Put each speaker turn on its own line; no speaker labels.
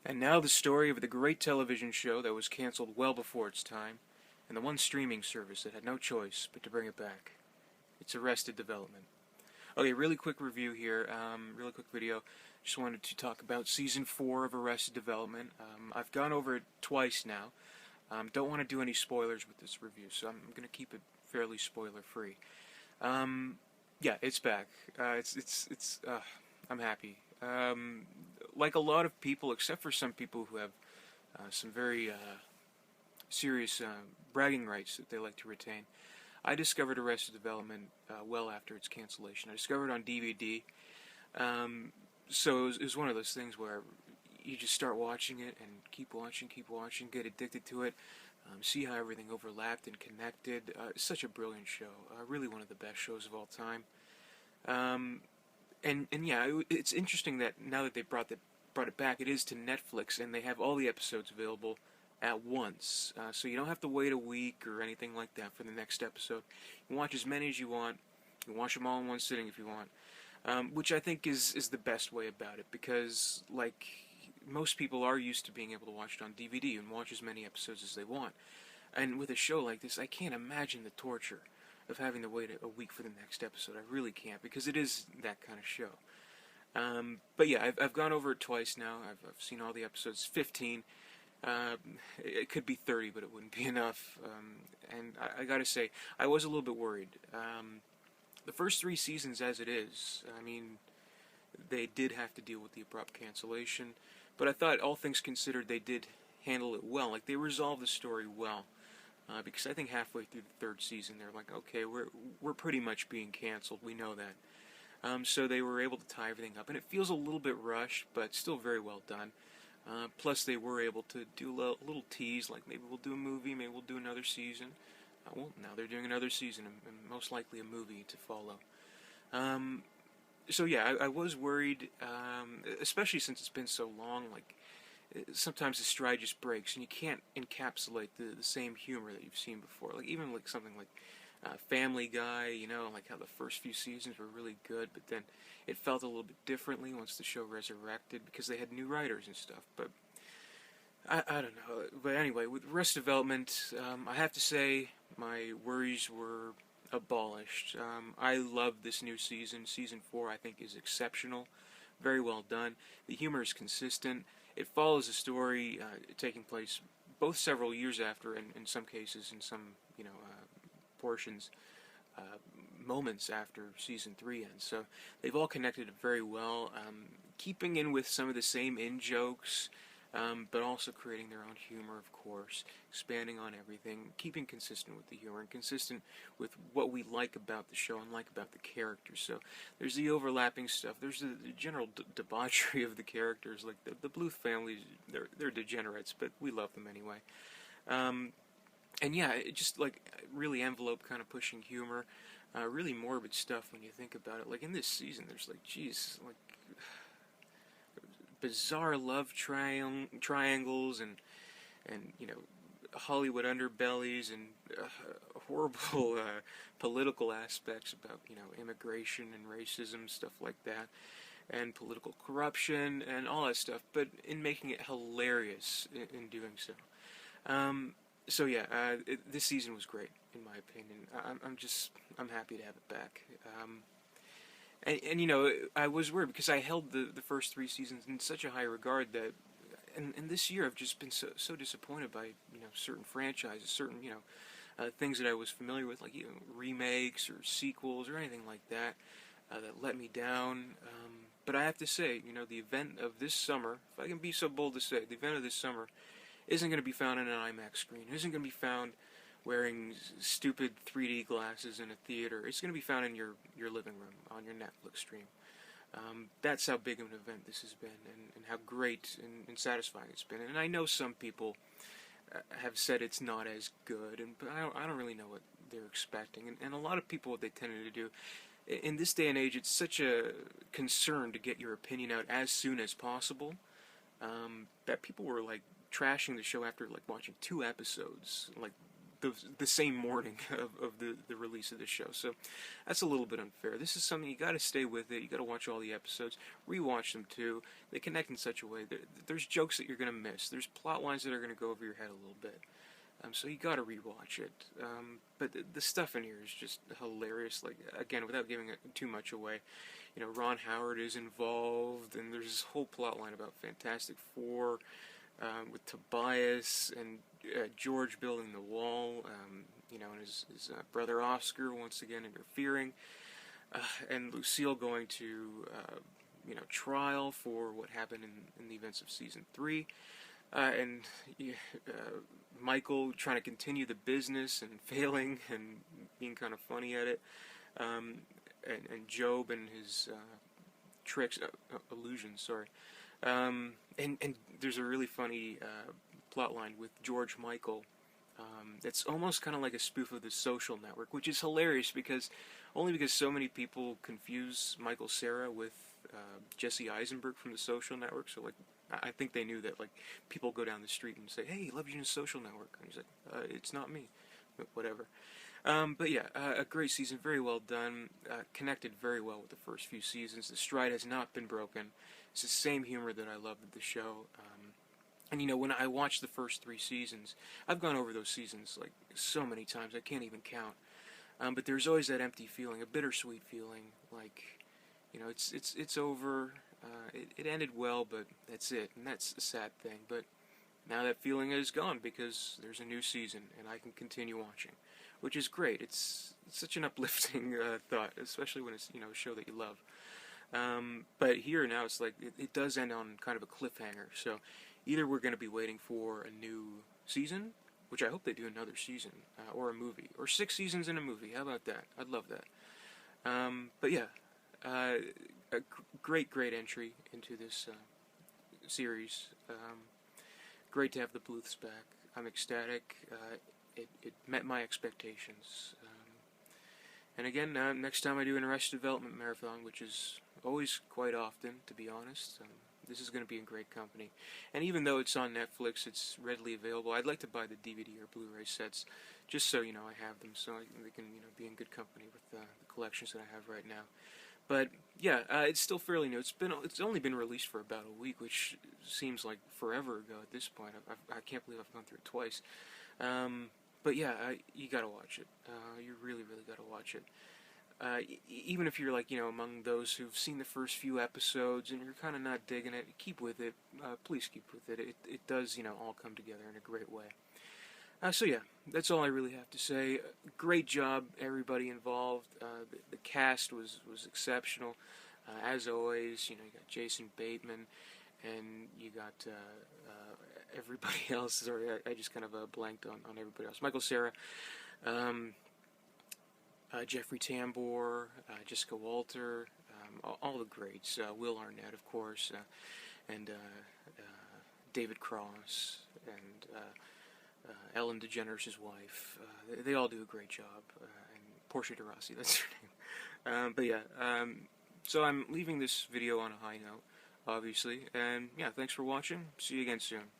And now the story of the great television show that was canceled well before its time, and the one streaming service that had no choice but to bring it back. It's Arrested Development. Okay, really quick review here, really quick video. Just wanted to talk about Season 4 of Arrested Development. I've gone over it twice now. Don't want to do any spoilers with this review, so I'm going to keep it fairly spoiler-free. Yeah, it's back. I'm happy. Like a lot of people, except for some people who have some very serious bragging rights that they like to retain, I discovered Arrested Development well after its cancellation. I discovered it on DVD. So it was one of those things where you just start watching it and keep watching, get addicted to it, see how everything overlapped and connected. It's such a brilliant show. Really one of the best shows of all time. And yeah, it's interesting that now that they brought it back, it is to Netflix, and they have all the episodes available at once. So you don't have to wait a week or anything like that for the next episode. You can watch as many as you want. You can watch them all in one sitting if you want. Which I think is the best way about it, because like most people are used to being able to watch it on DVD and watch as many episodes as they want. And with a show like this, I can't imagine the torture of having to wait a week for the next episode. I really can't, because it is that kind of show. But yeah, I've gone over it twice now. I've seen all the episodes, 15. It could be 30, but it wouldn't be enough. And I gotta say, I was a little bit worried. The first 3 seasons, as it is, I mean, they did have to deal with the abrupt cancellation, but I thought, all things considered, they did handle it well. Like, they resolved the story well. Because I think halfway through the third season, they're like, okay, we're pretty much being canceled. We know that. So they were able to tie everything up, and it feels a little bit rushed, but still very well done. Plus, they were able to do a little tease, like maybe we'll do a movie, maybe we'll do another season. Well, now they're doing another season, and most likely a movie to follow. So yeah, I was worried, especially since it's been so long. Like, sometimes the stride just breaks, and you can't encapsulate the same humor that you've seen before. Like, even like something like Family Guy, like how the first few seasons were really good, but then it felt a little bit differently once the show resurrected, because they had new writers and stuff. But I don't know. But anyway, with Arrested Development, I have to say my worries were abolished. I love this new season. Season 4, I think, is exceptional. Very well done. The humor is consistent. It follows a story taking place both several years after, and in some cases, in some portions, uh, moments after season 3 ends. So they've all connected very well, keeping in with some of the same in-jokes, but also creating their own humor, of course, expanding on everything, keeping consistent with the humor and consistent with what we like about the show and like about the characters. So there's the overlapping stuff. There's the general debauchery of the characters, like the Bluth family. They're degenerates, but we love them anyway. And yeah, it just like really envelope kind of pushing humor, really morbid stuff when you think about it. Like in this season, there's like, geez, like bizarre love triangles and Hollywood underbellies and horrible political aspects about immigration and racism, stuff like that, and political corruption and all that stuff, but in making it hilarious in doing so. So yeah, this season was great in my opinion. I'm happy to have it back. And I was worried because I held the first 3 seasons in such a high regard that, and this year I've just been so disappointed by certain franchises, certain things that I was familiar with, like remakes or sequels or anything like that, that let me down. But I have to say, the event of this summer, if I can be so bold to say, the event of this summer isn't going to be found on an IMAX screen. It isn't going to be found wearing stupid 3D glasses in a theater. It's going to be found in your living room on your Netflix stream. That's how big of an event this has been, and how great and satisfying it's been. And I know some people have said it's not as good, but I don't really know what they're expecting. And a lot of people, what they tended to do, in this day and age, it's such a concern to get your opinion out as soon as possible, that people were like trashing the show after like watching 2 episodes, like the same morning of the release of the show. So that's a little bit unfair. This is something you got to stay with it. You got to watch all the episodes, rewatch them too. They connect in such a way. There's jokes that you're going to miss. There's plot lines that are going to go over your head a little bit. So you got to rewatch it. But the stuff in here is just hilarious. Like, again, without giving it too much away, you know, Ron Howard is involved, and there's this whole plot line about Fantastic Four with Tobias and George building the wall. You know, and his brother Oscar once again interfering, and Lucille going to you know, trial for what happened in the events of season 3. And Michael trying to continue the business and failing and being kind of funny at it, and Job and his tricks, illusions, sorry. And there's a really funny plot line with George Michael. It's almost kind of like a spoof of The Social Network, which is hilarious because so many people confuse Michael Cera with Jesse Eisenberg from The Social Network. So like, I think they knew that like people go down the street and say, "Hey, love you in The Social Network," and he's like, "It's not me," but whatever. But yeah, a great season, very well done, connected very well with the first few seasons. The stride has not been broken. It's the same humor that I loved with the show. And you know, when I watched the first 3 seasons, I've gone over those seasons like so many times, I can't even count. But there's always that empty feeling, a bittersweet feeling, like, you know, it's over. It ended well, but that's it, and that's a sad thing. But now that feeling is gone because there's a new season, and I can continue watching, which is great. It's such an uplifting thought, especially when it's, you know, a show that you love. But here now it's like it does end on kind of a cliffhanger. So either we're going to be waiting for a new season, which I hope they do another season, or a movie, or 6 seasons in a movie. How about that? I'd love that. But yeah, a great entry into this series. Great to have the Bluths back. I'm ecstatic. It met my expectations. And again, next time I do an Arrested Development marathon, which is always quite often, to be honest, this is going to be in great company. And even though it's on Netflix, it's readily available. I'd like to buy the DVD or Blu-ray sets, just so, you know, I have them, so they can, you know, be in good company with the collections that I have right now. But yeah, it's still fairly new. It's only been released for about a week, which seems like forever ago at this point. I can't believe I've gone through it twice. But yeah, you gotta watch it. You really gotta watch it. Even if you're like, you know, among those who've seen the first few episodes and you're kind of not digging it, keep with it. Please keep with it. It does, you know, all come together in a great way. So yeah, that's all I really have to say. Great job, everybody involved. The cast was exceptional, as always. You know, you got Jason Bateman, and you got everybody else. Sorry, I just kind of blanked on everybody else. Michael Cera, Jeffrey Tambor, Jessica Walter, all the greats. Will Arnett, of course, and David Cross, and Ellen DeGeneres' wife. They all do a great job. And Portia de Rossi, that's her name. But yeah, so I'm leaving this video on a high note, obviously. And yeah, thanks for watching. See you again soon.